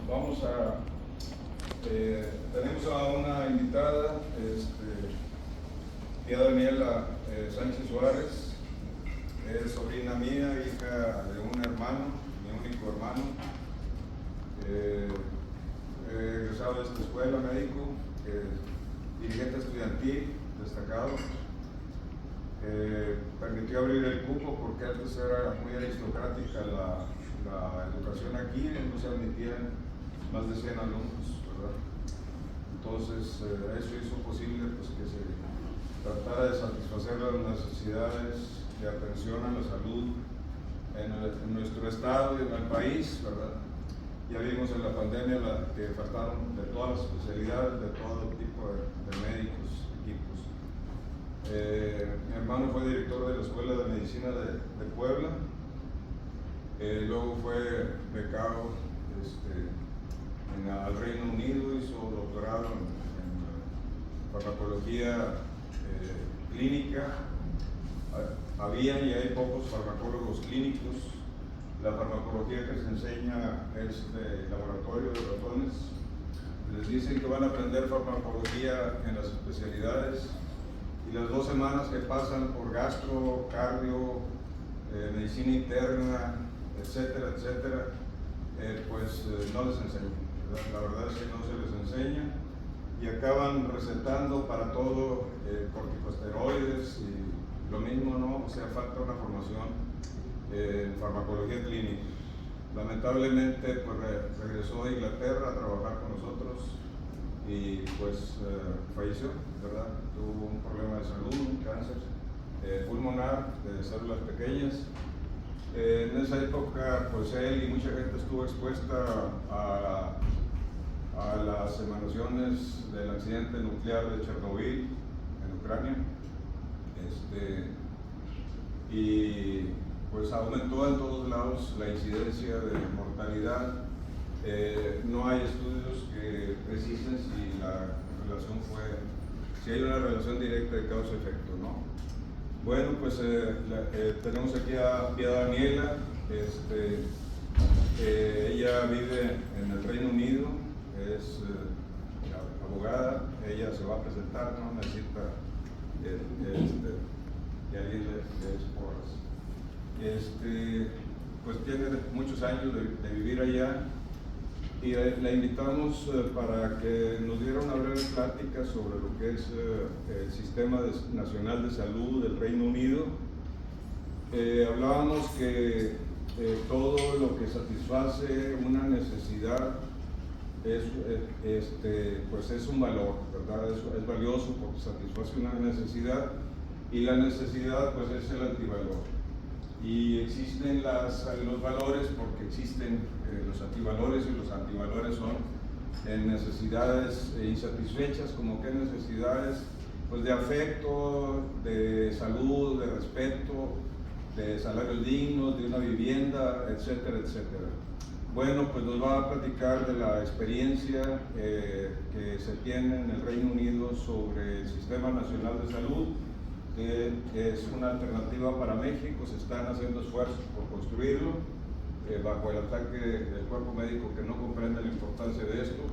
Vamos a... tenemos a una invitada, tía Daniela Sánchez Suárez, es sobrina mía, hija de un hermano, mi único hermano, egresado de esta escuela, médico, dirigente estudiantil destacado. Permitió abrir el cupo porque antes era muy aristocrática la educación aquí, no se admitían más de 100 alumnos, ¿verdad? Entonces eso hizo posible pues, que se tratara de satisfacer las necesidades de atención a la salud en nuestro estado y en el país, ¿verdad? Ya vimos en la pandemia que faltaron de todas las especialidades, de todo tipo de médicos, equipos. Mi hermano fue director de la Escuela de Medicina de Puebla, luego fue becado al Reino Unido, hizo doctorado en farmacología clínica. Había y hay pocos farmacólogos clínicos. La farmacología que se enseña es de laboratorio de ratones. Les dicen que van a aprender farmacología en las especialidades y las 2 semanas que pasan por gastro, cardio, medicina interna, etcétera, etcétera, no les enseñan. La verdad es que no se les enseña y acaban recetando para todo corticosteroides y lo mismo, ¿no? O sea, falta una formación en farmacología clínica. Lamentablemente pues regresó a Inglaterra a trabajar con nosotros y pues falleció, ¿verdad? Tuvo un problema de salud, un cáncer pulmonar de células pequeñas. En esa época pues él y mucha gente estuvo expuesta a las emanaciones del accidente nuclear de Chernobyl en Ucrania. Y pues aumentó en todos lados la incidencia de mortalidad. No hay estudios que precisen si la relación si hay una relación directa de causa-efecto, ¿no? Bueno, pues tenemos aquí a Tía Daniela. Ella vive en el Reino Unido, es abogada. Ella se va a presentar, no necesita que alguien le dé porras. Pues tiene muchos años de vivir allá y la invitamos para que nos diera una breve plática sobre lo que es el Sistema Nacional de Salud del Reino Unido. Hablábamos que todo lo que satisface una necesidad pues es un valor, ¿verdad? Es valioso porque satisface una necesidad y la necesidad pues es el antivalor. Y existen los valores porque existen los antivalores y los antivalores son en necesidades insatisfechas, como que necesidades pues de afecto, de salud, de respeto, de salarios dignos, de una vivienda, etcétera, etcétera. Bueno, pues nos va a platicar de la experiencia que se tiene en el Reino Unido sobre el Sistema Nacional de Salud, que es una alternativa para México. Se están haciendo esfuerzos por construirlo bajo el ataque del cuerpo médico que no comprende la importancia de esto.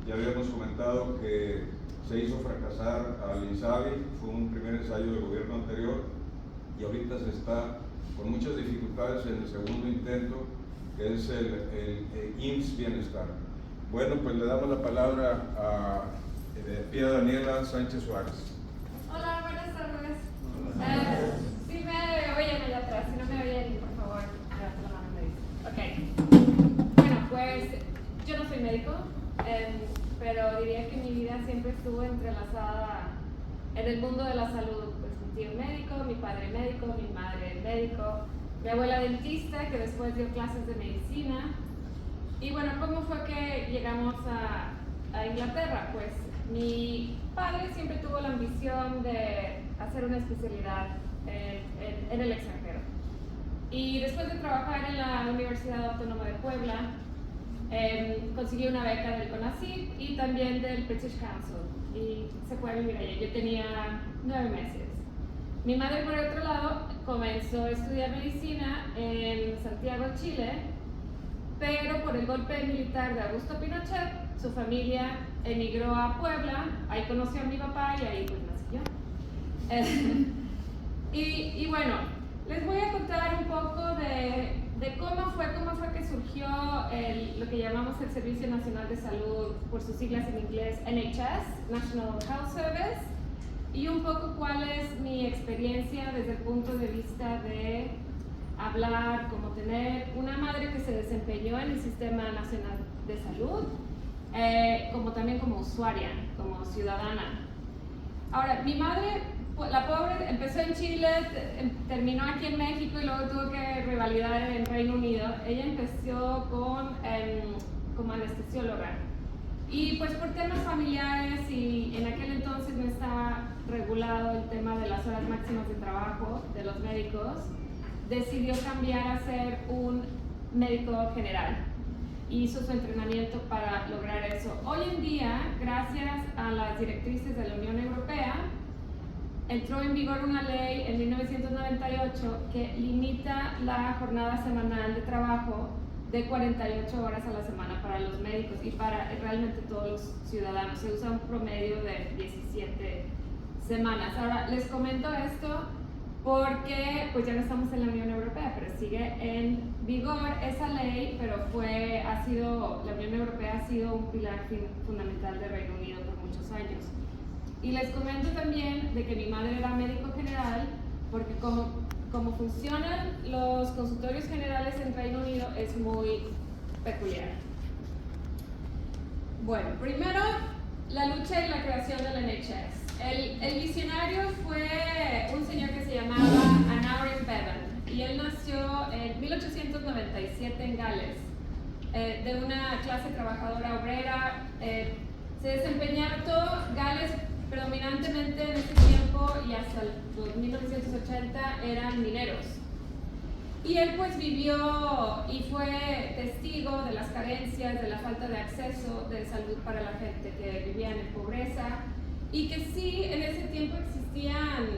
Ya habíamos comentado que se hizo fracasar al INSABI, fue un primer ensayo del gobierno anterior y ahorita se está con muchas dificultades en el segundo intento, que es el IMSS Bienestar. Bueno, pues le damos la palabra a Tía Daniela Sánchez Suárez. Hola, buenas tardes. Si me oyen allá atrás, si no me oyen, por favor, levanta la mano y me dice. Ok. Bueno, pues yo no soy médico, pero diría que mi vida siempre estuvo entrelazada en el mundo de la salud. Pues mi tío médico, mi padre médico, mi madre médico, mi abuela dentista que después dio clases de medicina. Y bueno, ¿cómo fue que llegamos a Inglaterra? Pues mi padre siempre tuvo la ambición de hacer una especialidad en el extranjero. Y después de trabajar en la Universidad Autónoma de Puebla, consiguió una beca del CONACYT y también del British Council y se fue a vivir allá. Yo tenía 9 meses. Mi madre, por otro lado, comenzó a estudiar medicina en Santiago, Chile, pero por el golpe militar de Augusto Pinochet, su familia emigró a Puebla, ahí conoció a mi papá y ahí pues nací yo. Y bueno, les voy a contar un poco de cómo fue que surgió lo que llamamos el Servicio Nacional de Salud, por sus siglas en inglés NHS, National Health Service, y un poco cuál es mi experiencia desde el punto de vista de hablar, como tener una madre que se desempeñó en el Sistema Nacional de Salud, como también como usuaria, como ciudadana. Ahora, mi madre, la pobre, empezó en Chile, terminó aquí en México y luego tuvo que revalidar en Reino Unido. Ella empezó como anestesióloga. Y pues por temas familiares y en aquel entonces no estaba regulado el tema de las horas máximas de trabajo de los médicos, decidió cambiar a ser un médico general. Hizo su entrenamiento para lograr eso. Hoy en día, gracias a las directrices de la Unión Europea, entró en vigor una ley en 1998 que limita la jornada semanal de trabajo de 48 horas a la semana para los médicos y para realmente todos los ciudadanos. Se usa un promedio de 17 semanas. Ahora, les comento esto porque pues ya no estamos en la Unión Europea, pero sigue en vigor esa ley, pero la Unión Europea ha sido un pilar fundamental de Reino Unido por muchos años. Y les comento también de que mi madre era médico general, porque como funcionan los consultorios generales en Reino Unido es muy peculiar. Bueno, primero, la lucha y la creación del NHS. El visionario fue un señor que se llamaba Aneurin Bevan, y él nació en 1897 en Gales, de una clase trabajadora obrera. Se desempeñaron todo Gales predominantemente en ese tiempo y hasta los 1980 eran mineros. Y él pues vivió y fue testigo de las carencias, de la falta de acceso de salud para la gente que vivía en pobreza, y que sí, en ese tiempo existían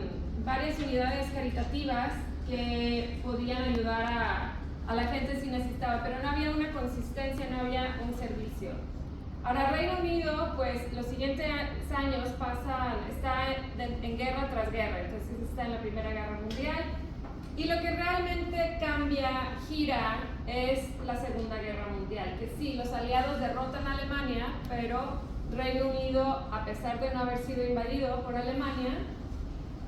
varias unidades caritativas que podían ayudar a la gente si necesitaba, pero no había una consistencia, no había un servicio. Ahora, Reino Unido, pues los siguientes años está en guerra tras guerra, entonces está en la Primera Guerra Mundial, y lo que realmente gira, es la Segunda Guerra Mundial, que sí, los aliados derrotan a Alemania, pero Reino Unido, a pesar de no haber sido invadido por Alemania,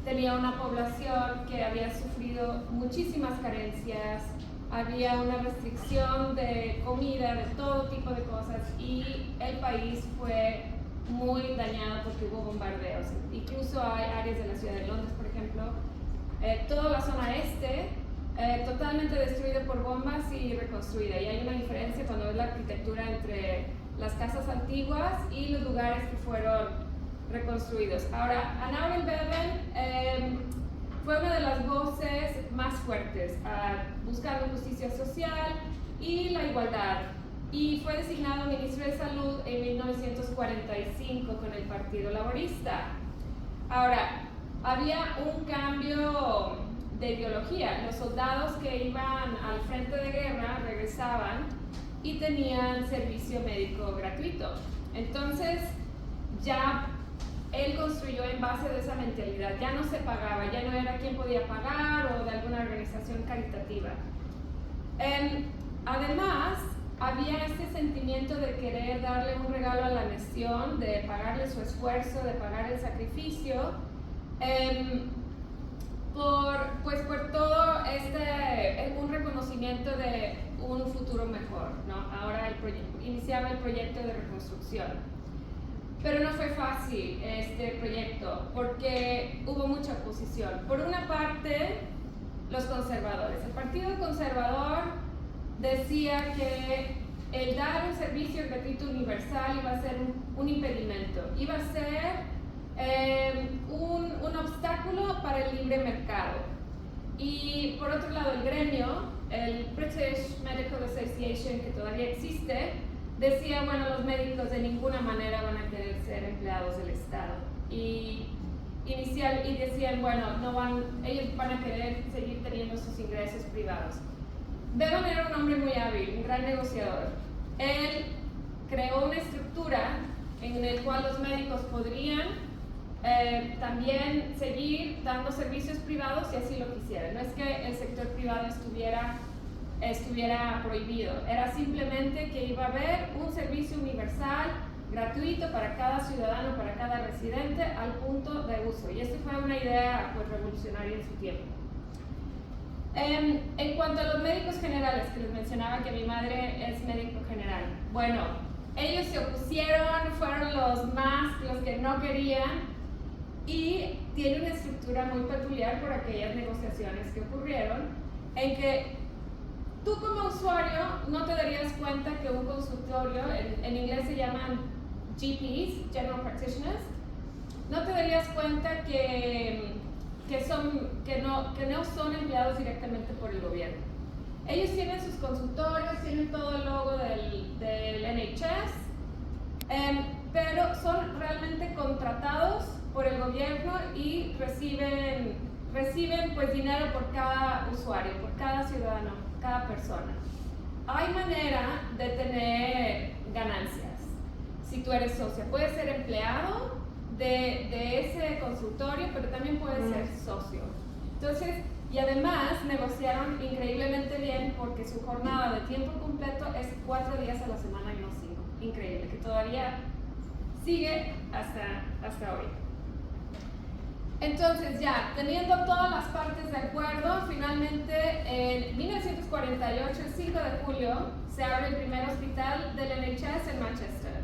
tenía una población que había sufrido muchísimas carencias, había una restricción de comida, de todo tipo de cosas, y el país fue muy dañado porque hubo bombardeos. Incluso hay áreas de la ciudad de Londres, por ejemplo, toda la zona este, totalmente destruida por bombas y reconstruida. Y hay una diferencia cuando ves la arquitectura entre las casas antiguas y los lugares que fueron reconstruidos. Ahora, Aneurin Bevan fue una de las voces más fuertes buscando justicia social y la igualdad, y fue designado ministro de Salud en 1945 con el Partido Laborista. Ahora, había un cambio de ideología. Los soldados que iban al frente de guerra regresaban y tenían servicio médico gratuito. Entonces, ya él construyó en base de esa mentalidad. Ya no se pagaba, ya no era quien podía pagar o de alguna organización caritativa. Además, había este sentimiento de querer darle un regalo a la nación, de pagarle su esfuerzo, de pagar el sacrificio, por todo un reconocimiento de un futuro mejor, ¿no? Ahora iniciaba el proyecto de reconstrucción. Pero no fue fácil este proyecto porque hubo mucha oposición. Por una parte, los conservadores. El Partido Conservador decía que el dar un servicio gratuito universal iba a ser un impedimento, iba a ser un obstáculo para el libre mercado. Y por otro lado, el gremio, el British Medical Association, que todavía existe, decía, bueno, los médicos de ninguna manera van a querer ser empleados del Estado. Y decían, bueno, ellos van a querer seguir teniendo sus ingresos privados. Bevan era un hombre muy hábil, un gran negociador. Él creó una estructura en la cual los médicos podrían también seguir dando servicios privados si así lo quisieran. No es que el sector privado estuviera prohibido, era simplemente que iba a haber un servicio universal, gratuito para cada ciudadano, para cada residente, al punto de uso. Y esto fue una idea pues, revolucionaria en su tiempo. En cuanto a los médicos generales, que les mencionaba que mi madre es médico general, bueno, ellos se opusieron, fueron los que no querían, y tiene una estructura muy peculiar por aquellas negociaciones que ocurrieron, en que tú como usuario no te darías cuenta que un consultorio, en inglés se llaman GPs, General Practitioners, no te darías cuenta que no son empleados directamente por el gobierno. Ellos tienen sus consultorios, tienen todo el logo del NHS, pero son realmente contratados por el gobierno y reciben pues dinero por cada usuario, por cada ciudadano, cada persona. Hay manera de tener ganancias si tú eres socio. Puedes ser empleado de ese consultorio, pero también puedes ser socio. Entonces, y además negociaron increíblemente bien porque su jornada de tiempo completo es 4 días a la semana y no 5. Increíble, que todavía sigue hasta hoy. Entonces ya, teniendo todas las partes de acuerdo, finalmente en 1948, el 5 de julio, se abre el primer hospital del NHS en Manchester.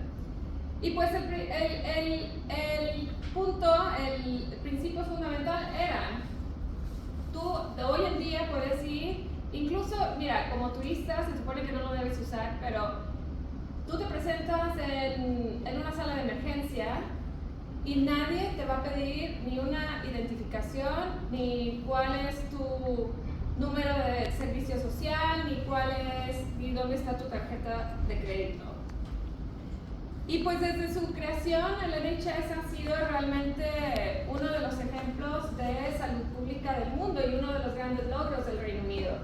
Y pues el principio fundamental era, tú de hoy en día puedes ir, incluso, mira, como turista se supone que no lo debes usar, pero tú te presentas en una sala de emergencia y nadie te va a pedir ni una identificación, ni cuál es tu número de servicio social, ni dónde está tu tarjeta de crédito. Y pues desde su creación el NHS ha sido realmente uno de los ejemplos de salud pública del mundo y uno de los grandes logros del Reino Unido.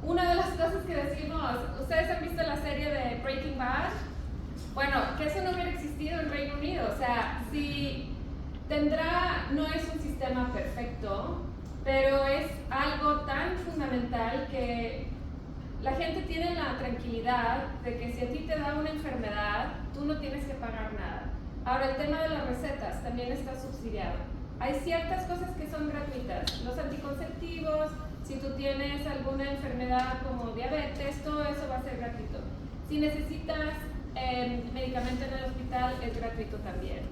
Una de las cosas que decimos, ¿ustedes han visto la serie de Breaking Bad? Bueno, que eso no hubiera existido en Reino Unido, o sea, no es un sistema perfecto, pero es algo tan fundamental que la gente tiene la tranquilidad de que si a ti te da una enfermedad, tú no tienes que pagar nada. Ahora, el tema de las recetas también está subsidiado. Hay ciertas cosas que son gratuitas, los anticonceptivos, si tú tienes alguna enfermedad como diabetes, todo eso va a ser gratuito. Si necesitas medicamento en el hospital, es gratuito también.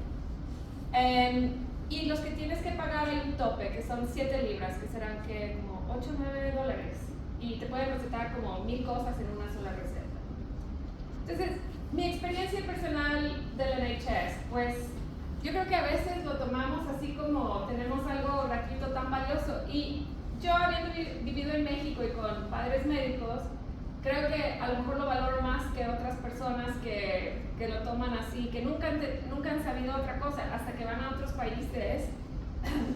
Y los que tienes que pagar hay un tope, que son 7 libras, que serán como 8 o 9 dólares. Y te pueden recetar como 1000 cosas en una sola receta. Entonces, mi experiencia personal del NHS, pues yo creo que a veces lo tomamos así como tenemos algo gratuito tan valioso. Y yo, habiendo vivido en México y con padres médicos, creo que a lo mejor lo valoro más que otras personas que lo toman así, que nunca han sabido otra cosa hasta que van a otros países,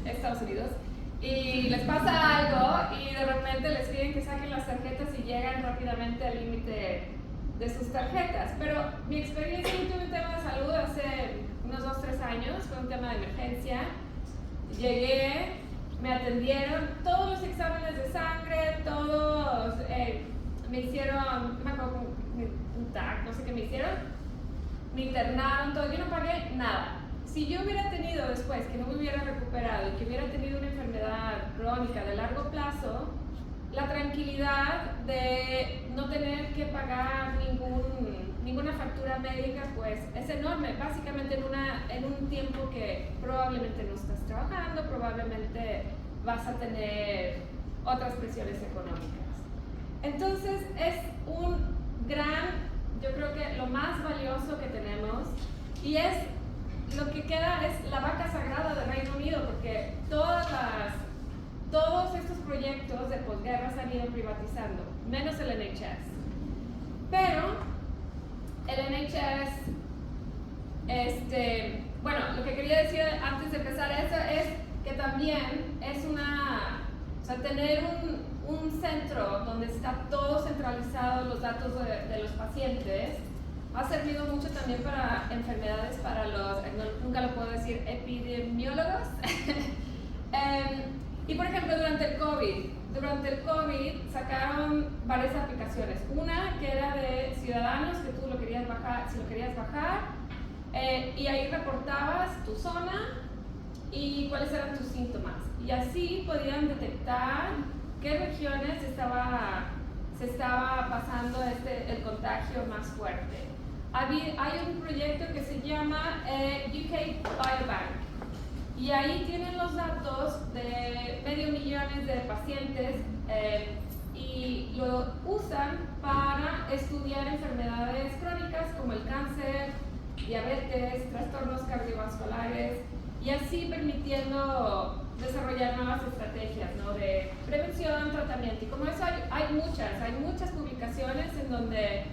Estados Unidos, y les pasa algo y de repente les piden que saquen las tarjetas y llegan rápidamente al límite de sus tarjetas. Pero mi experiencia, yo tuve un tema de salud hace unos 2-3 años, fue un tema de emergencia. Llegué, me atendieron, todos los exámenes de sangre, todos, me hicieron, no me acuerdo, un TAC, no sé qué me hicieron, me internaron, todo, yo no pagué nada. Si yo hubiera tenido después, que no me hubiera recuperado y que hubiera tenido una enfermedad crónica de largo plazo, la tranquilidad de no tener que pagar ninguna factura médica, pues es enorme, básicamente en un tiempo que probablemente no estás trabajando, probablemente vas a tener otras presiones económicas. Entonces es yo creo que lo más valioso que tenemos, y lo que queda es la vaca sagrada del Reino Unido, porque todos estos proyectos de posguerra se han ido privatizando, menos el NHS. Pero el NHS, bueno, lo que quería decir antes de empezar eso es que también es tener un centro donde está todo centralizado, los datos de los pacientes, ha servido mucho también para enfermedades, para los, nunca lo puedo decir, epidemiólogos. Y por ejemplo, durante el COVID sacaron varias aplicaciones. Una que era de ciudadanos, que tú lo querías bajar, si lo querías bajar, y ahí reportabas tu zona y cuáles eran tus síntomas. Y así podían detectar qué regiones se estaba pasando el contagio más fuerte. Hay un proyecto que se llama UK Biobank, y ahí tienen los datos de 500,000 de pacientes y lo usan para estudiar enfermedades crónicas como el cáncer, diabetes, trastornos cardiovasculares, y así permitiendo desarrollar nuevas estrategias, ¿no?, de prevención, tratamiento. Y como eso hay muchas publicaciones en donde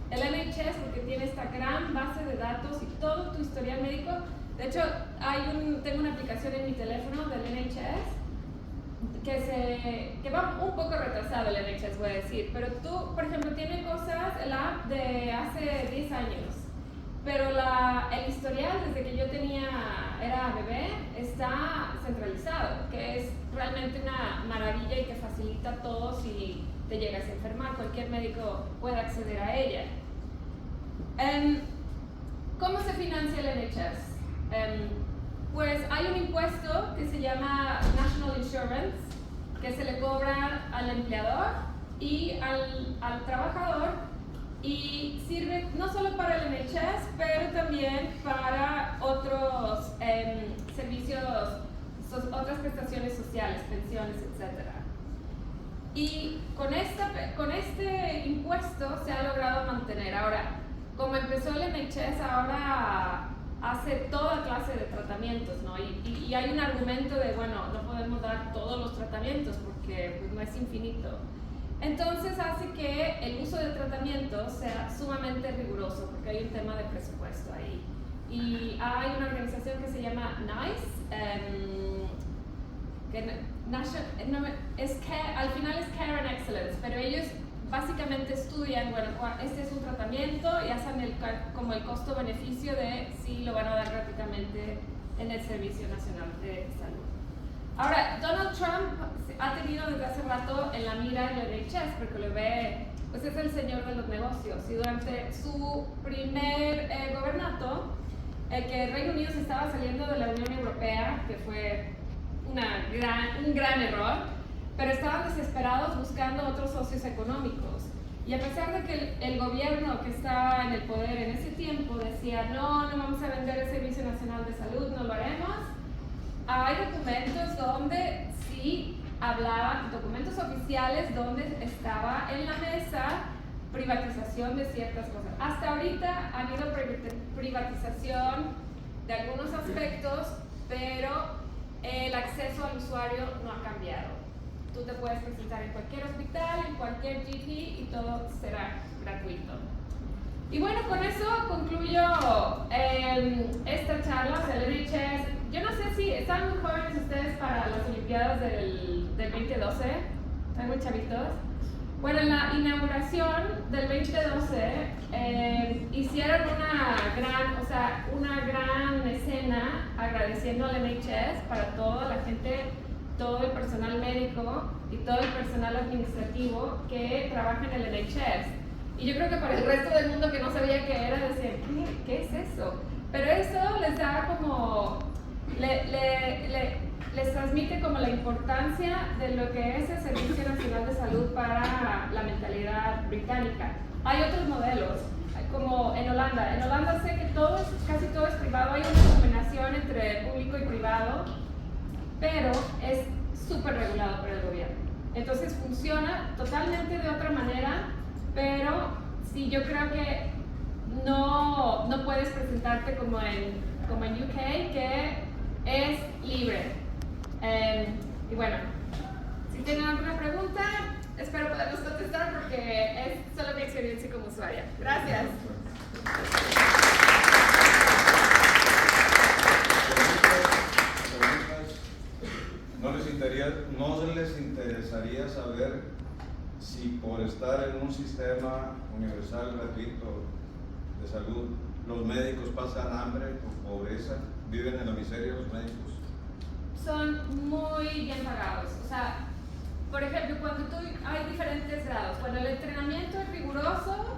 el NHS, porque tiene esta gran base de datos y todo tu historial médico. De hecho, tengo una aplicación en mi teléfono del NHS que va un poco retrasado, el NHS voy a decir, pero tú, por ejemplo, tiene cosas, el app de hace 10 años, pero el historial desde que yo era bebé está centralizado, que es realmente una maravilla y que facilita todo si te llegas a enfermar, cualquier médico puede acceder a ella. ¿Cómo se financia el NHS? Pues hay un impuesto que se llama National Insurance, que se le cobra al empleador y al trabajador, y sirve no solo para el NHS, pero también para otros servicios, otras prestaciones sociales, pensiones, etc. Y con este impuesto se ha logrado mantener. Ahora, como empezó el NHS, ahora hace toda clase de tratamientos, ¿no? Y hay un argumento de, bueno, no podemos dar todos los tratamientos porque pues, no es infinito. Entonces hace que el uso de tratamientos sea sumamente riguroso, porque hay un tema de presupuesto ahí. Y hay una organización que se llama NICE, al final es Care and Excellence, pero ellos básicamente estudian, bueno, este es un tratamiento y hacen como el costo-beneficio de si lo van a dar gratuitamente en el Servicio Nacional de Salud. Ahora, Donald Trump ha tenido desde hace rato en la mira el NHS, porque lo ve, pues es el señor de los negocios, y durante su primer gobiernato, que el Reino Unido se estaba saliendo de la Unión Europea, que fue un gran error, pero estaban desesperados buscando otros socios económicos. Y a pesar de que el gobierno que estaba en el poder en ese tiempo decía no vamos a vender el Servicio Nacional de Salud, no lo haremos, hay documentos donde sí hablaban, documentos oficiales donde estaba en la mesa privatización de ciertas cosas. Hasta ahorita ha habido privatización de algunos aspectos, pero el acceso al usuario no ha cambiado. Tú te puedes presentar en cualquier hospital, en cualquier GP y todo será gratuito. Y bueno, con eso concluyo esta charla del NHS. Yo no sé si están muy jóvenes ustedes para las Olimpiadas del 2012, están muy chavitos. Bueno, en la inauguración del 2012 hicieron una gran escena agradeciendo al NHS para toda la gente, todo el personal médico y todo el personal administrativo que trabaja en el NHS. Y yo creo que para el resto del mundo que no sabía qué era, decían, ¿qué es eso? Pero eso les da como, les transmite como la importancia de lo que es el Servicio Nacional de Salud para la mentalidad británica. Hay otros modelos, como en Holanda. En Holanda sé que casi todo es privado, hay una combinación entre público y privado, pero es súper regulado por el gobierno. Entonces funciona totalmente de otra manera, pero sí, yo creo que no puedes presentarte como en UK, que es libre. Y bueno, si tienen alguna pregunta, espero poderlos contestar porque es solo mi experiencia como usuaria. Gracias. ¿No les interesaría saber si por estar en un sistema universal gratuito de salud, los médicos pasan hambre o pobreza, viven en la miseria los médicos. Son muy bien pagados. O sea, por ejemplo, hay diferentes grados. Cuando el entrenamiento es riguroso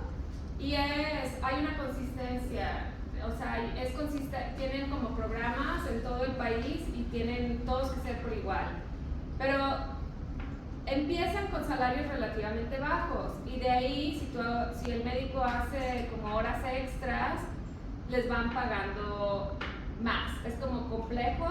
y hay una consistencia, o sea, tienen como programas en todo el país y tienen todos que ser por igual. Pero empiezan con salarios relativamente bajos y de ahí, si el médico hace como horas extras, les van pagando más. Es como complejo,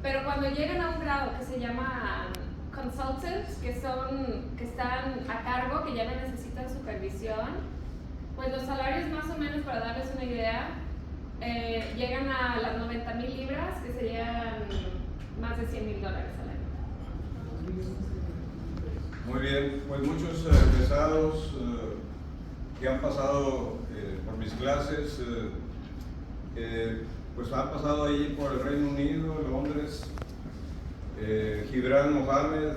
pero cuando llegan a un grado que se llama consultants, que están a cargo, que ya no necesitan supervisión, pues los salarios más o menos, para darles una idea, llegan a las 90,000 libras, que serían más de $100,000 al año. Muy bien, pues muchos egresados que han pasado por mis clases, pues han pasado ahí por el Reino Unido, Londres. Gibran Mohamed,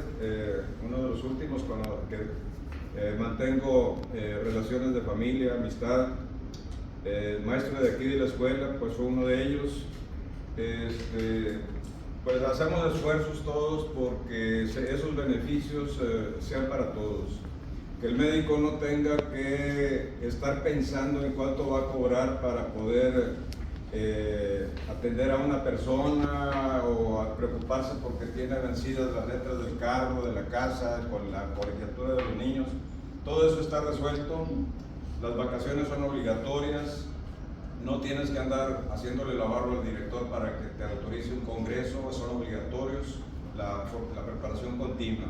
uno de los últimos con los que mantengo relaciones de familia, amistad, maestro de aquí de la escuela, pues fue uno de ellos. Pues hacemos esfuerzos todos porque esos beneficios sean para todos. Que el médico no tenga que estar pensando en cuánto va a cobrar para poder atender a una persona o a preocuparse porque tiene vencidas las letras del carro, de la casa, con la colegiatura de los niños. Todo eso está resuelto. Las vacaciones son obligatorias. No tienes que andar haciéndole la barba al director para que te autorice un congreso, son obligatorios, la preparación continua.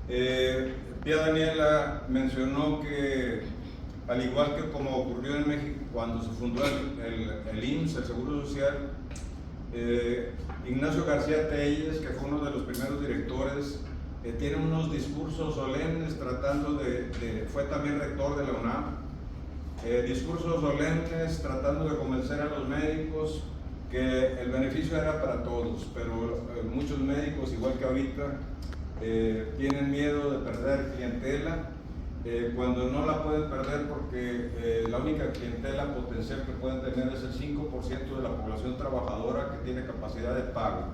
Pia Daniela mencionó que, al igual que como ocurrió en México cuando se fundó el IMSS, el Seguro Social, Ignacio García Telles, que fue uno de los primeros directores, tiene unos discursos solemnes fue también rector de la UNAM, discursos solemnes tratando de convencer a los médicos que el beneficio era para todos, pero muchos médicos, igual que ahorita, tienen miedo de perder clientela cuando no la pueden perder porque la única clientela potencial que pueden tener es el 5% de la población trabajadora que tiene capacidad de pago.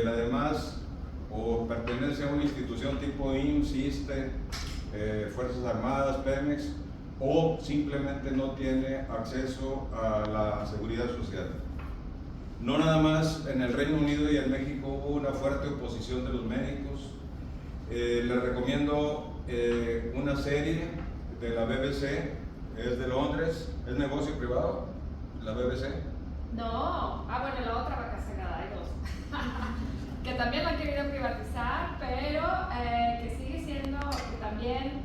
La demás o pertenece a una institución tipo IMSS, ISSSTE, Fuerzas Armadas, Pemex, o simplemente no tiene acceso a la seguridad social. No nada más en el Reino Unido y en México hubo una fuerte oposición de los médicos. Les recomiendo una serie de la BBC, es de Londres, es negocio privado, la BBC. No, bueno, la otra vaca sagrada, hay dos. Que también la han querido privatizar, pero que sigue siendo, que también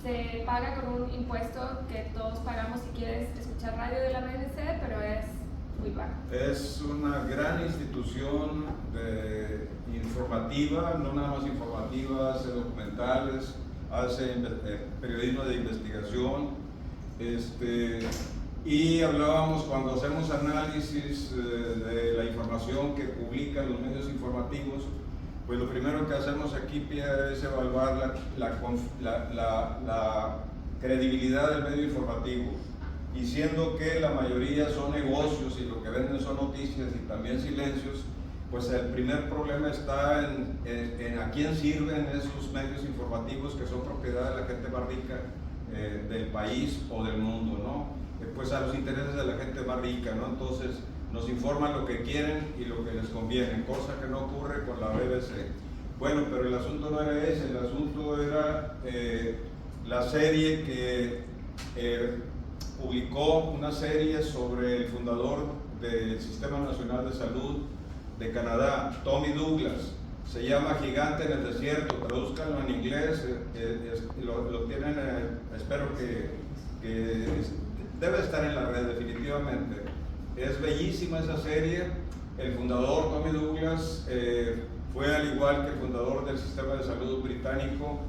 se paga con un impuesto que todos pagamos si quieres escuchar radio de la BBC, pero es muy bajo. Es una gran institución informativa, no nada más informativa, hace documentales, hace periodismo de investigación, y hablábamos cuando hacemos análisis de la información que publican los medios informativos, pues lo primero que hacemos aquí, Pia, es evaluar la credibilidad del medio informativo. Y siendo que la mayoría son negocios y lo que venden son noticias y también silencios, pues el primer problema está en a quién sirven esos medios informativos que son propiedad de la gente más rica del país o del mundo, ¿no? Pues a los intereses de la gente más rica, ¿no? Entonces nos informan lo que quieren y lo que les conviene, cosa que no ocurre con la BBC. Bueno, pero el asunto no era ese, el asunto era la serie que publicó una serie sobre el fundador del Sistema Nacional de Salud de Canadá, Tommy Douglas. Se llama Gigante en el Desierto, tradúzcanlo en inglés, lo tienen, espero que debe estar en la red definitivamente. Es bellísima esa serie. El fundador, Tommy Douglas, fue, al igual que el fundador del sistema de salud británico,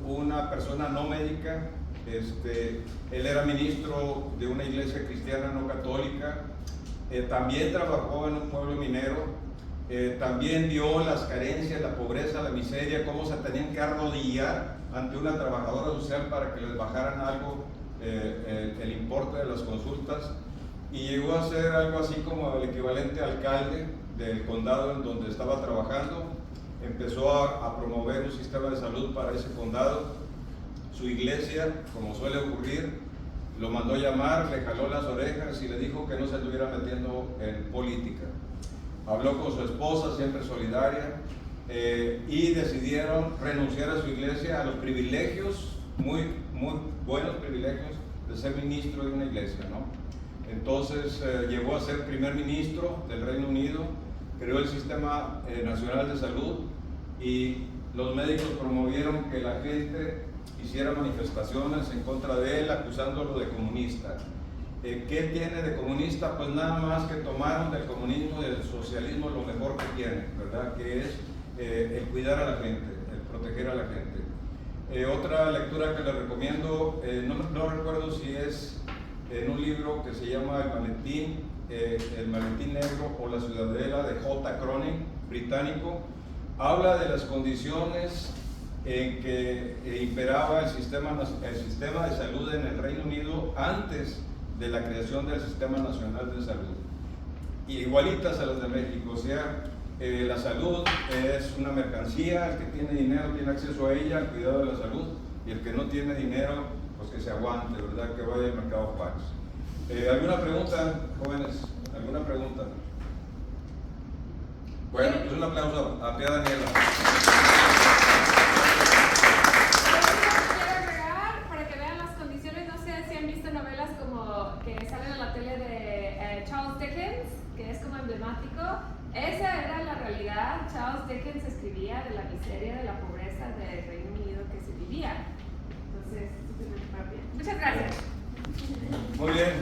una persona no médica. Él era ministro de una iglesia cristiana no católica, también trabajó en un pueblo minero, También vio las carencias, la pobreza, la miseria, cómo se tenían que arrodillar ante una trabajadora social para que les bajaran algo el importe de las consultas, y llegó a ser algo así como el equivalente alcalde del condado en donde estaba trabajando. Empezó a promover un sistema de salud para ese condado. Su iglesia, como suele ocurrir, lo mandó llamar, le jaló las orejas y le dijo que no se estuviera metiendo en política. Habló con su esposa, siempre solidaria, y decidieron renunciar a su iglesia, a los privilegios, muy buenos privilegios de ser ministro de una iglesia, ¿no? Entonces llegó a ser primer ministro del Reino Unido, creó el Sistema Nacional de Salud, y los médicos promovieron que la gente hiciera manifestaciones en contra de él, acusándolo de comunista. ¿Qué tiene de comunista? Pues nada más que tomaron del comunismo y del socialismo lo mejor que tiene, ¿verdad? Que es el cuidar a la gente, el proteger a la gente. Otra lectura que les recomiendo, no recuerdo si es en un libro que se llama El Maletín Negro o La Ciudadela, de J. Cronin, británico. Habla de las condiciones en que imperaba el sistema de salud en el Reino Unido antes de la creación del Sistema Nacional de Salud, igualitas a las de México. O sea, la salud es una mercancía, el que tiene dinero tiene acceso a ella, al cuidado de la salud, y el que no tiene dinero, pues que se aguante, ¿verdad? Que vaya al mercado Pax. ¿Alguna pregunta, jóvenes? ¿Alguna pregunta? Bueno, pues un aplauso a Pia Daniela. Para que vean las condiciones, no sé si han visto novelas como que salen en la tele de Charles Dickens, que es como emblemático. Esa era la realidad. Charles Dickens escribía de la miseria, de la pobreza del Reino Unido que se vivía. Entonces, muchas gracias. Muy bien.